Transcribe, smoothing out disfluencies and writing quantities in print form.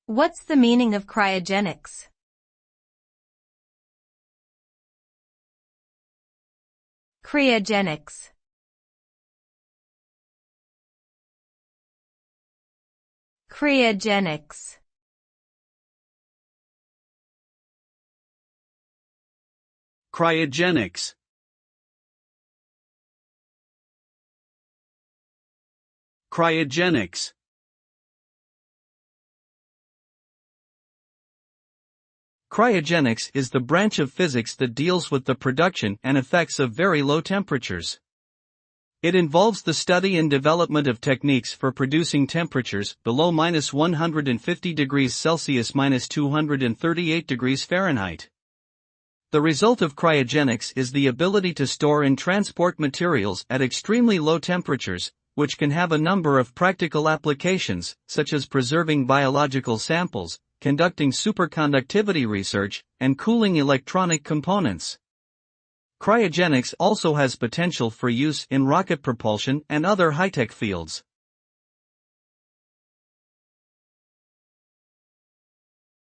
What's the meaning of cryogenics? Cryogenics. Cryogenics. Cryogenics. Cryogenics. Cryogenics is the branch of physics that deals with the production and effects of very low temperatures. It involves the study and development of techniques for producing temperatures below -150 degrees Celsius (-238 degrees Fahrenheit). The result of cryogenics is the ability to store and transport materials at extremely low temperatures, which can have a number of practical applications, such as preserving biological samples, conducting superconductivity research, and cooling electronic components. Cryogenics also has potential for use in rocket propulsion and other high-tech fields.